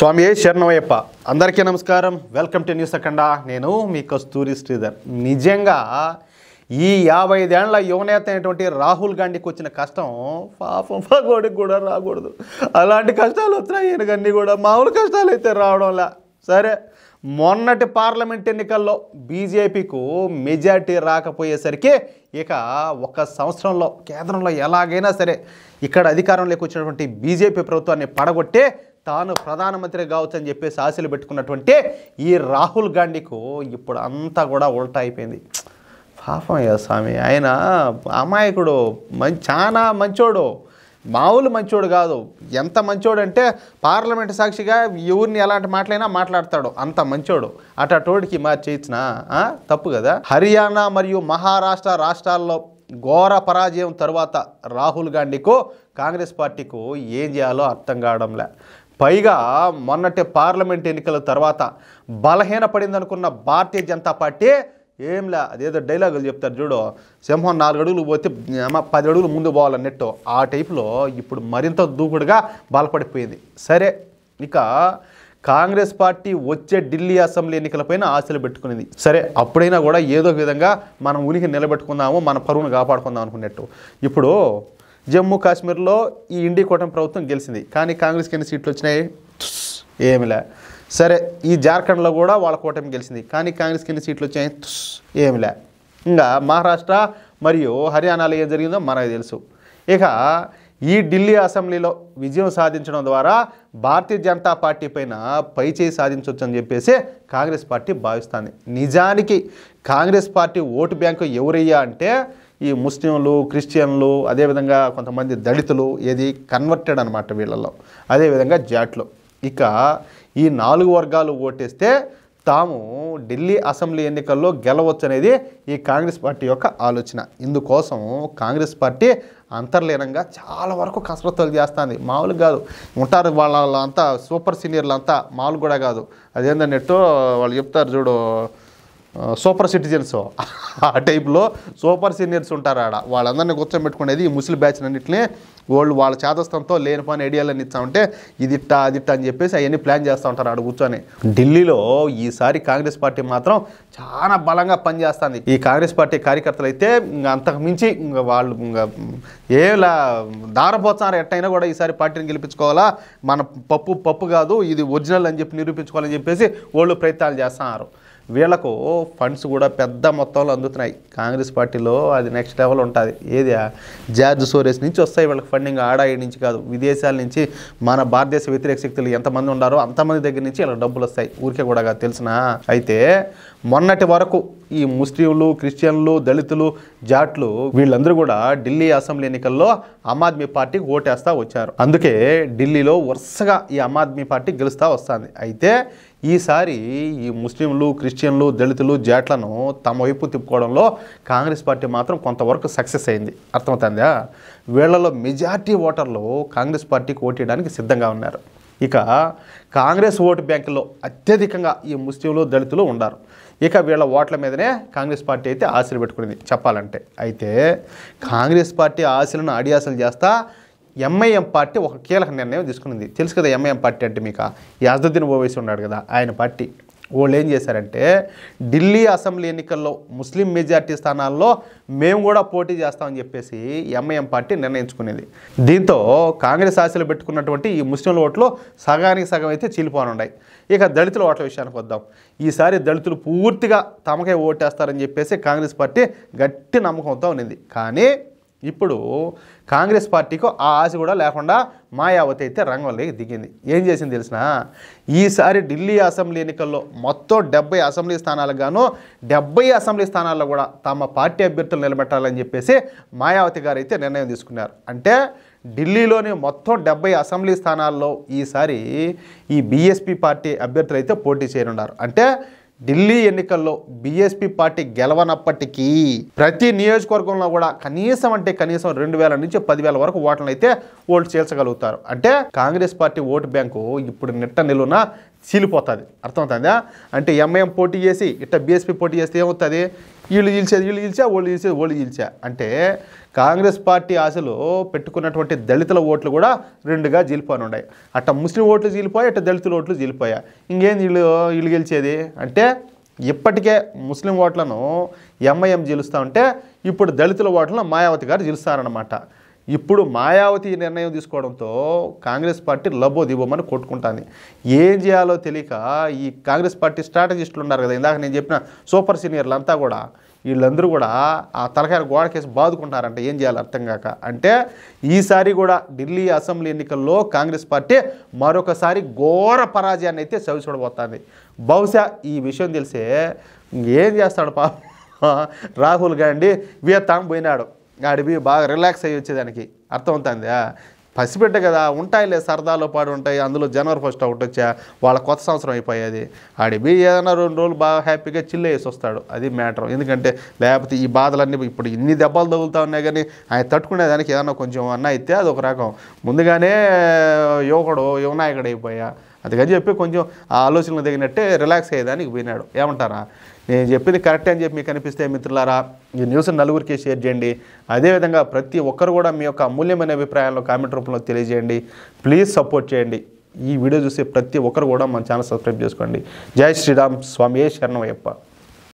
స్వామి శరణమయ్యప్ప అందరికీ నమస్కారం. వెల్కమ్ టు న్యూస్ అఖండ. నేను మీ కస్తూరి శ్రీధర్. నిజంగా ఈ 55 ఏళ్ల యువనేత అయినటువంటి రాహుల్ గాంధీకి వచ్చిన కష్టం పాపం పగోడికి కూడా రాకూడదు. అలాంటి కష్టాలు వచ్చినాయి. ఈయనకన్నీ కూడా మామూలు కష్టాలు అయితే రావడంలా. సరే, మొన్నటి పార్లమెంట్ ఎన్నికల్లో బీజేపీకు మెజార్టీ రాకపోయేసరికి ఇక ఒక సంవత్సరంలో కేంద్రంలో ఎలాగైనా సరే ఇక్కడ అధికారంలోకి వచ్చినటువంటి బీజేపీ ప్రభుత్వాన్ని పడగొట్టే తాను ప్రధానమంత్రి కావచ్చు అని చెప్పేసి ఆశలు పెట్టుకున్నటువంటి ఈ రాహుల్ గాంధీకు ఇప్పుడు అంతా కూడా ఉల్టా అయిపోయింది. పాపం స్వామి, ఆయన అమాయకుడు, చాలా మంచోడు, మామూలు మంచోడు కాదు. ఎంత మంచోడు అంటే పార్లమెంట్ సాక్షిగా ఎవరిని ఎలాంటి మాటలైనా మాట్లాడతాడు, అంత మంచోడు. అటోడికి మార్చేయించిన తప్పు కదా. హర్యానా మరియు మహారాష్ట్ర రాష్ట్రాల్లో ఘోర పరాజయం తర్వాత రాహుల్ గాంధీకు కాంగ్రెస్ పార్టీకు ఏం చేయాలో అర్థం కావడంలే. పైగా మొన్నటి పార్లమెంట్ ఎన్నికల తర్వాత బలహీనపడింది అనుకున్న భారతీయ జనతా పార్టీ ఏంలే, అదేదో డైలాగులు చెప్తారు చూడు, సింహం 4 అడుగులు పోతే 10 అడుగులు ముందు పోవాలన్నట్టు ఆ టైపులో ఇప్పుడు మరింత దూకుడుగా బలపడిపోయింది. సరే, ఇక కాంగ్రెస్ పార్టీ వచ్చే ఢిల్లీ అసెంబ్లీ ఎన్నికలపైన ఆశలు పెట్టుకునేది. సరే, అప్పుడైనా కూడా ఏదో విధంగా మనం ఉనికి నిలబెట్టుకుందాము, మన పరువును కాపాడుకుందాం అనుకున్నట్టు. ఇప్పుడు జమ్మూ కాశ్మీర్లో ఈ ఇండి కూటమి ప్రభుత్వం గెలిచింది, కానీ కాంగ్రెస్కి ఎన్ని సీట్లు వచ్చినాయి? ఏమిలే. సరే, ఈ జార్ఖండ్లో కూడా వాళ్ళ కూటమి గెలిచింది, కానీ కాంగ్రెస్కి ఎన్ని సీట్లు వచ్చాయి? ఏమిలే. ఇంకా మహారాష్ట్ర మరియు హర్యానాలో ఏం జరిగిందో మనకు తెలుసు. ఇక ఈ ఢిల్లీ అసెంబ్లీలో విజయం సాధించడం ద్వారా భారతీయ జనతా పార్టీ పైన పైచేయి సాధించవచ్చు అని చెప్పేసి కాంగ్రెస్ పార్టీ భావిస్తుంది. నిజానికి కాంగ్రెస్ పార్టీ ఓటు బ్యాంకు ఎవరయ్యా అంటే ఈ ముస్లింలు, క్రిస్టియన్లు, అదేవిధంగా కొంతమంది దళితులు, ఏది కన్వర్టెడ్ అనమాట వీళ్ళల్లో, అదేవిధంగా జాట్లు. ఇక ఈ 4 వర్గాలు ఓటేస్తే తాము ఢిల్లీ అసెంబ్లీ ఎన్నికల్లో గెలవచ్చు అనేది ఈ కాంగ్రెస్ పార్టీ యొక్క ఆలోచన. ఇందుకోసం కాంగ్రెస్ పార్టీ అంతర్లీనంగా చాలా వరకు కసరత్తులు చేస్తుంది. మామూలు కాదు, ఉంటారు వాళ్ళంతా సూపర్ సీనియర్లు అంతా, మామూలు కూడా కాదు. అదేంటన్నట్టు వాళ్ళు చెప్తారు చూడు, సూపర్ సిటిజన్స్, ఆ టైప్లో సూపర్ సీనియర్స్ ఉంటారు ఆడ. వాళ్ళందరినీ కూర్చోబెట్టుకునేది ఈ ముస్లిం బ్యాచ్ అన్నింటినీ వాళ్ళ చేదస్థంతో లేని పని ఐడియాలన్నీ ఇస్తా ఉంటే ఇదిట్టా అదిట్టా అని చెప్పేసి అవన్నీ ప్లాన్ చేస్తూ ఉంటారు ఆడ కూర్చొని. ఢిల్లీలో ఈసారి కాంగ్రెస్ పార్టీ మాత్రం చాలా బలంగా పనిచేస్తుంది. ఈ కాంగ్రెస్ పార్టీ కార్యకర్తలు అయితే ఇంకా అంతకు మించి ఇంకా వాళ్ళు ఇంకా ఏలా దారపోతున్నారు, ఎట్టయినా కూడా ఈసారి పార్టీని గెలిపించుకోవాలా, మన పప్పు కాదు ఇది ఒరిజినల్ అని చెప్పి నిరూపించుకోవాలని చెప్పేసి వాళ్ళు ప్రయత్నాలు చేస్తున్నారు. వీళ్లకు ఫండ్స్ కూడా పెద్ద మొత్తంలో అందుతున్నాయి కాంగ్రెస్ పార్టీలో. అది నెక్స్ట్ లెవెల్ ఉంటుంది. ఏది జార్జ్ సోరెస్ నుంచి వస్తాయి వీళ్ళకి ఫండింగ్, ఆడాయి నుంచి కాదు, విదేశాల నుంచి. మన భారతదేశ వ్యతిరేక శక్తులు ఎంతమంది ఉన్నారో అంతమంది దగ్గర నుంచి ఇలా డబ్బులు వస్తాయి, ఊరికే కూడా కాదు, తెలిసిన. అయితే మొన్నటి వరకు ఈ ముస్లింలు, క్రిస్టియన్లు, దళితులు, జాట్లు వీళ్ళందరూ కూడా ఢిల్లీ అసెంబ్లీ ఎన్నికల్లో ఆమ్ ఆద్మీ పార్టీకి ఓటేస్తూ వచ్చారు. అందుకే ఢిల్లీలో వరుసగా ఈ ఆమ్ ఆద్మీ పార్టీ గెలుస్తూ వస్తుంది. అయితే ఈసారి ఈ ముస్లింలు, క్రిస్టియన్లు, దళితులు, జాట్లను తమ వైపు తిప్పుకోవడంలో కాంగ్రెస్ పార్టీ మాత్రం కొంతవరకు సక్సెస్ అయింది. అర్థమవుతుందా? వీళ్లలో మెజార్టీ ఓటర్లు కాంగ్రెస్ పార్టీకి ఓటేయడానికి సిద్ధంగా ఉన్నారు. ఇక కాంగ్రెస్ ఓటు బ్యాంకులో అత్యధికంగా ఈ ముస్లింలు, దళితులు ఉన్నారు. ఇక వీళ్ళ ఓట్ల మీదనే కాంగ్రెస్ పార్టీ అయితే ఆశలు పెట్టుకునేది చెప్పాలంటే. అయితే కాంగ్రెస్ పార్టీ ఆశలను అడియాసలు చేస్తా ఎంఐఎం పార్టీ ఒక కీలక నిర్ణయం తీసుకునింది. తెలుసు కదా ఎంఐఎం పార్టీ అంటే మీకు, ఈ అసదుద్దీన్ ఓవైసీ ఉన్నాడు కదా, ఆయన పార్టీ. వాళ్ళు ఏం చేశారంటే ఢిల్లీ అసెంబ్లీ ఎన్నికల్లో ముస్లిం మెజార్టీ స్థానాల్లో మేము కూడా పోటీ చేస్తామని చెప్పేసి ఎంఐఎం పార్టీ నిర్ణయించుకునేది. దీంతో కాంగ్రెస్ ఆశలు పెట్టుకున్నటువంటి ఈ ముస్లింల ఓట్లు సగానికి సగం అయితే చీలిపోనున్నాయి. ఇక దళితుల ఓట్ల విషయానికి వద్దాం. ఈసారి దళితులు పూర్తిగా తమకే ఓటేస్తారని చెప్పేసి కాంగ్రెస్ పార్టీ గట్టి నమ్మకంతో ఉన్నింది. కానీ ఇప్పుడు కాంగ్రెస్ పార్టీకు ఆ ఆశ కూడా లేకుండా మాయావతి అయితే రంగంలోకి దిగింది. ఏం చేసింది తెలిసిన, ఈసారి ఢిల్లీ అసెంబ్లీ ఎన్నికల్లో మొత్తం 70 అసెంబ్లీ స్థానాలకు గాను 70 అసెంబ్లీ స్థానాల్లో కూడా తమ పార్టీ అభ్యర్థులు నిలబెట్టాలని చెప్పేసి మాయావతి గారు అయితే నిర్ణయం తీసుకున్నారు. అంటే ఢిల్లీలోని మొత్తం 70 అసెంబ్లీ స్థానాల్లో ఈసారి ఈ బీఎస్పీ పార్టీ అభ్యర్థులు అయితే పోటీ చేయనున్నారు. అంటే ఢిల్లీ ఎన్నికల్లో బీఎస్పీ పార్టీ గెలవనప్పటికీ ప్రతి నియోజకవర్గంలో కూడా కనీసం 2,000 నుంచి 10,000 వరకు ఓట్లను అయితే ఓటు చేర్చగలుగుతారు. అంటే కాంగ్రెస్ పార్టీ ఓటు బ్యాంకు ఇప్పుడు నిట్ట నిలువున చీలిపోతుంది. అర్థమవుతుందా? అంటే ఎంఐఎం పోటీ చేసి ఇట్లా బీఎస్పీ పోటీ చేస్తే ఏమవుతుంది? వీళ్ళు గెలిచా వాళ్ళు గెలిచా అంటే కాంగ్రెస్ పార్టీ ఆశలు పెట్టుకున్నటువంటి దళితుల ఓట్లు కూడా రెండుగా జీలిపోయి ఉన్నాయి. అట్ట ముస్లిం ఓట్లు జీలిపోయా, అట్ట దళితుల ఓట్లు జీలిపోయా. ఇంకేంది వీళ్ళు గెలిచేది అంటే ఇప్పటికే ముస్లిం ఓట్లను ఎంఐఎం గెలుస్తూ ఉంటే ఇప్పుడు దళితుల ఓట్లను మాయావతి గారు గెలుస్తారనమాట. ఇప్పుడు మాయావతి నిర్ణయం తీసుకోవడంతో కాంగ్రెస్ పార్టీ లబో దిబోమని కొట్టుకుంటుంది. ఏం చేయాలో తెలియక ఈ కాంగ్రెస్ పార్టీ స్ట్రాటజిస్టులు ఉన్నారు కదా, ఇందాక నేను చెప్పిన సూపర్ సీనియర్లు అంతా కూడా వీళ్ళందరూ కూడా ఆ తలకాయ గోడకేసి బాదుకుంటారంట. ఏం చేయాలో అర్థం కాక. అంటే ఈసారి కూడా ఢిల్లీ అసెంబ్లీ ఎన్నికల్లో కాంగ్రెస్ పార్టీ మరొకసారి ఘోర పరాజయాన్ని అయితే చవి చూడబోతుంది. బహుశా ఈ విషయం తెలిసే ఏం చేస్తాడు పాపం రాహుల్ గాంధీ వియత్నాం పోయినాడు. ఆడివి బాగా రిలాక్స్ అయ్యి వచ్చేదానికి అర్థమవుతుందా. పసిబిడ్డ కదా, ఉంటాయిలే సరదాలో పాడు ఉంటాయి. అందులో జనవరి 1 ఒకటి వచ్చా వాళ్ళ కొత్త సంవత్సరం అయిపోయేది. ఆడివి ఏదైనా 2 రోజులు బాగా హ్యాపీగా చిల్ వేసి వస్తాడు. అది మ్యాటర్. ఎందుకంటే లేకపోతే ఈ బాధలన్నీ ఇప్పుడు ఇన్ని దెబ్బలు తగులుతూ ఉన్నాయి కానీ ఆయన తట్టుకునేదానికి ఏదన్నా కొంచెం అన్న అయితే అది ఒక రకం. ముందుగానే యువనాయకుడు అయిపోయా అందుకని చెప్పి కొంచెం ఆ ఆలోచనలు తగినట్టే రిలాక్స్ అయ్యేదానికి పోయినాడు. ఏమంటారా? నేను చెప్పింది కరెక్టే అని చెప్పి మీకు అనిపిస్తే మిత్రులారా ఈ న్యూస్ని నలుగురికి షేర్ చేయండి. అదేవిధంగా ప్రతి ఒక్కరు కూడా మీ యొక్క అమూల్యమైన అభిప్రాయాలను కామెంట్ రూపంలో తెలియజేయండి. ప్లీజ్ సపోర్ట్ చేయండి. ఈ వీడియో చూసే ప్రతి ఒక్కరు కూడా మన ఛానల్ సబ్స్క్రైబ్ చేసుకోండి. జై శ్రీరామ్, స్వామి శరణమయ్యప్ప.